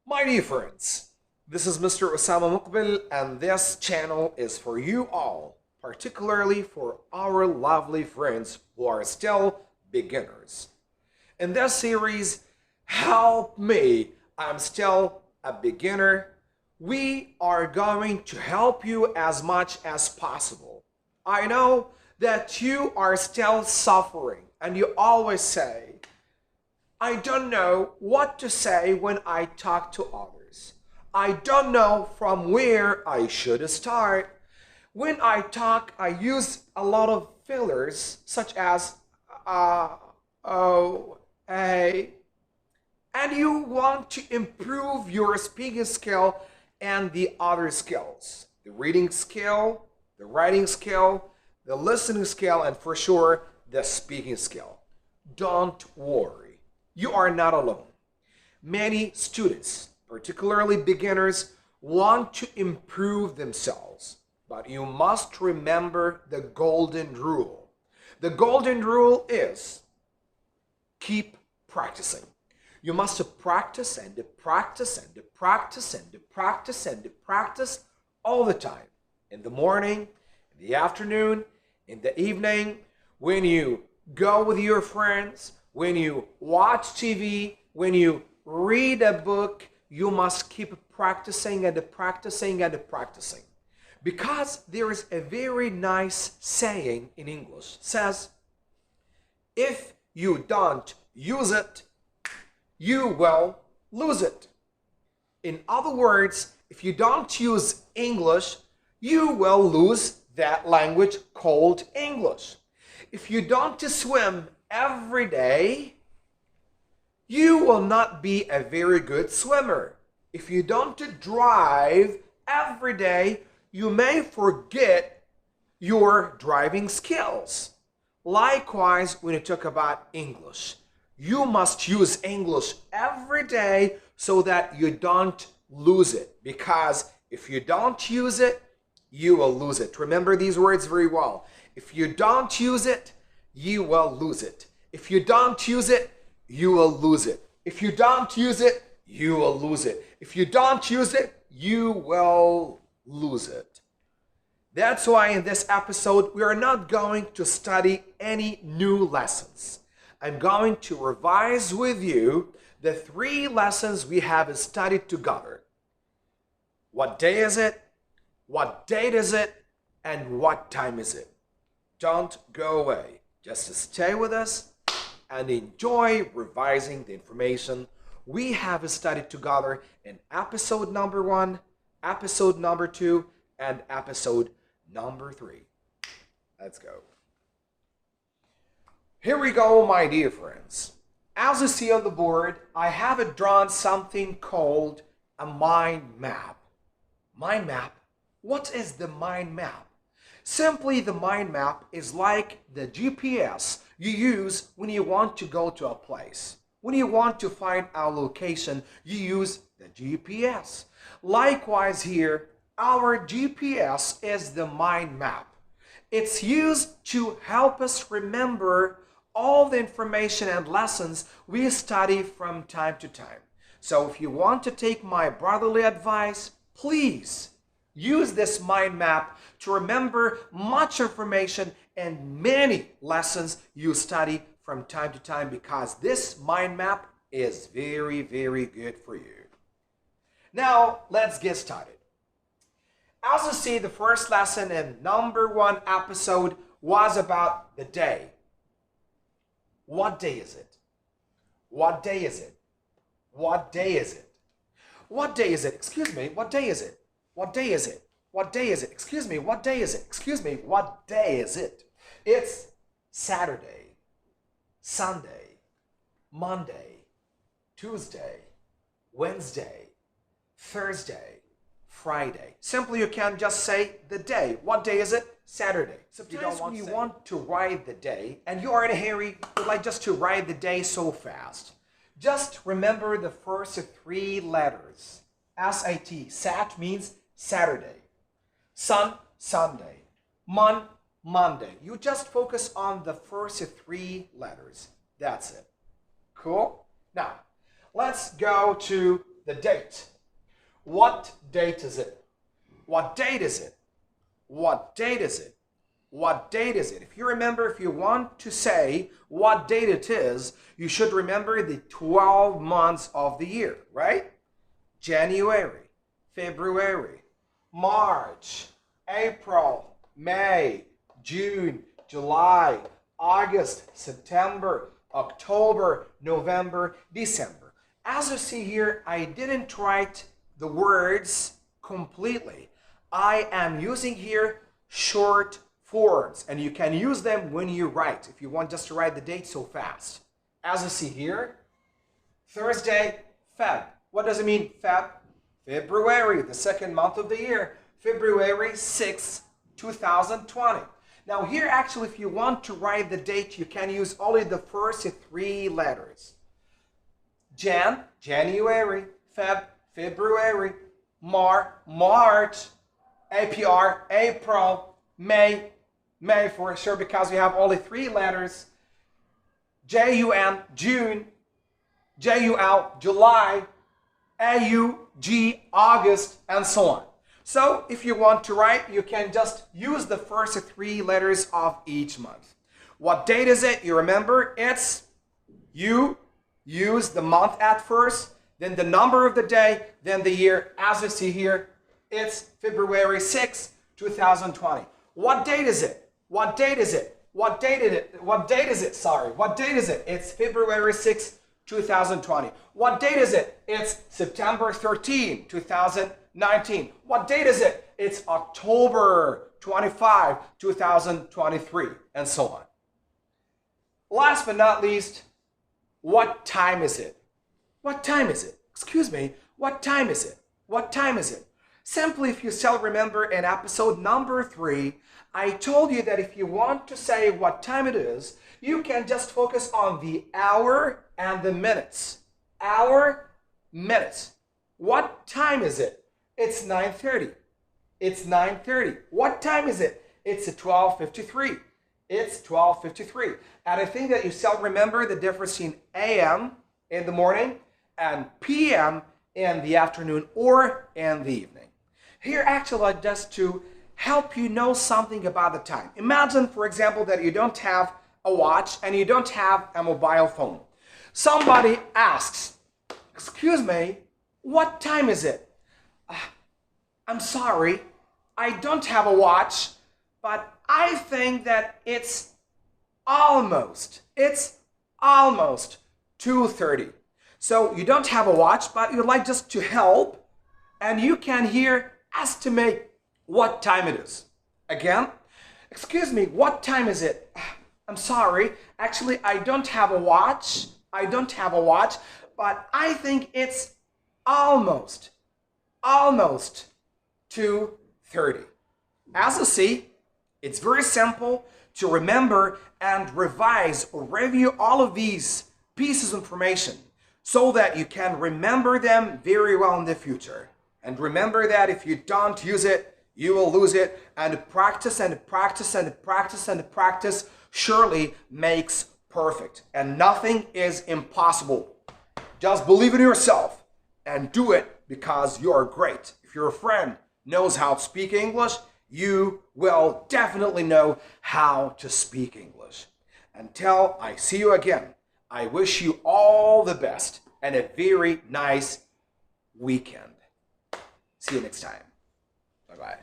My dear friends, this is Mr. Osama Mukbil, and this channel is for you all, particularly for our lovely friends who are still beginners. In this series, Help Me, I'm Still a Beginner, we are going to help you as much as possible. I know that you are still suffering, and you always say, I don't know what to say when I talk to others. I don't know from where I should start. When I talk, I use a lot of fillers such as oh, hey, and you want to improve your speaking skill and the other skills, the reading skill, the writing skill, the listening skill, and for sure, the speaking skill. Don't worry, you are not alone. Many students, particularly beginners, want to improve themselves, but you must remember the golden rule. The golden rule is keep practicing. You must practice and practice and practice and practice and practice all the time. In the morning, in the afternoon, in the evening, when you go with your friends, when you watch TV, when you read a book, you must keep practicing and practicing and practicing. Because there is a very nice saying in English, says, if you don't use it, you will lose it. In other words, if you don't use English, you will lose that language called English. If you don't swim every day, you will not be a very good swimmer. If you don't drive every day, you may forget your driving skills. Likewise, when you talk about English, you must use English every day so that you don't lose it. Because if you don't use it, you will lose it. Remember these words very well. If you don't use it, you will lose it. If you don't use it, you will lose it. If you don't use it, you will lose it. If you don't use it, you will lose it. That's why in this episode, we are not going to study any new lessons. I'm going to revise with you the 3 lessons we have studied together. What day is it? What date is it? And what time is it? Don't go away. Just stay with us and enjoy revising the information we have studied together in episode number 1, episode number 2, and episode number 3. Let's go. Here we go, my dear friends. As you see on the board, I have drawn something called a mind map. Mind map? What is the mind map? Simply, the mind map is like the GPS you use when you want to go to a place. When you want to find a location, you use the GPS. Likewise here, our GPS is the mind map. It's used to help us remember all the information and lessons we study from time to time. So if you want to take my brotherly advice, please use this mind map to remember much information and many lessons you study from time to time, because this mind map is very, very good for you. Now, let's get started. As you see, the first lesson in number 1 episode was about the day. What day is it? What day is it? What day is it? What day is it? Excuse me, what day is it? What day is it? What day is it? Excuse me, what day is it? Excuse me, what day is it? It's Saturday, Sunday, Monday, Tuesday, Wednesday, Thursday, Friday. Simply, you can just say the day. What day is it? Saturday. Sometimes when you want to write the day and you are in a hurry, you like just to write the day so fast, just remember the first 3 letters. S-A-T. Sat means Saturday. Sun, Sunday. Mon, Monday. You just focus on the first three letters. That's it. Cool? Now, let's go to the date. What date is it? What date is it? What date is it? What date is it? If you remember, if you want to say what date it is, you should remember the 12 months of the year, right? January, February, March, April, May, June, July, August, September, October, November, December. As you see here, I didn't write the words completely. I am using here short forms, and you can use them when you write, if you want just to write the date so fast. As you see here, Thursday, Feb. What does it mean, Feb? February, the second month of the year. February 6th, 2020. Now here, actually, if you want to write the date, you can use only the first three letters. January, February, March, April, May for sure, because we have only three letters. June, July, August, and so on. So if you want to write, you can just use the first three letters of each month. What date is it? You remember, you use the month at first, then the number of the day, then the year. As you see here, it's February 6th, 2020. What date is it? What date is it? What date is it? What date is it? Sorry. What date is it? It's February 6th, 2020. What date is it? It's September 13, 2019. What date is it? It's October 25, 2023, and so on. Last but not least, what time is it? What time is it? Excuse me, what time is it? What time is it? Simply, if you still remember in episode number 3, I told you that if you want to say what time it is, you can just focus on the hour and the minutes. Hour, minutes. What time is it? It's 9:30. It's 9:30. What time is it? It's 12:53. It's 12:53. And I think that you still remember the difference in AM in the morning and PM in the afternoon or in the evening. Here actually just to help you know something about the time. Imagine, for example, that you don't have a watch and you don't have a mobile phone. Somebody asks, excuse me, what time is it? I'm sorry, I don't have a watch, but I think that it's almost 2:30. So you don't have a watch, but you'd like just to help, and you can here estimate what time it is. Again, excuse me, what time is it? I'm sorry, actually I don't have a watch. But I think it's almost 2:30. As you see, it's very simple to remember and revise or review all of these pieces of information so that you can remember them very well in the future. And remember that if you don't use it, you will lose it. And practice and practice and practice and practice surely makes perfect. And nothing is impossible. Just believe in yourself and do it because you're great. If your friend knows how to speak English, you will definitely know how to speak English. Until I see you again, I wish you all the best and a very nice weekend. See you next time. Bye-bye.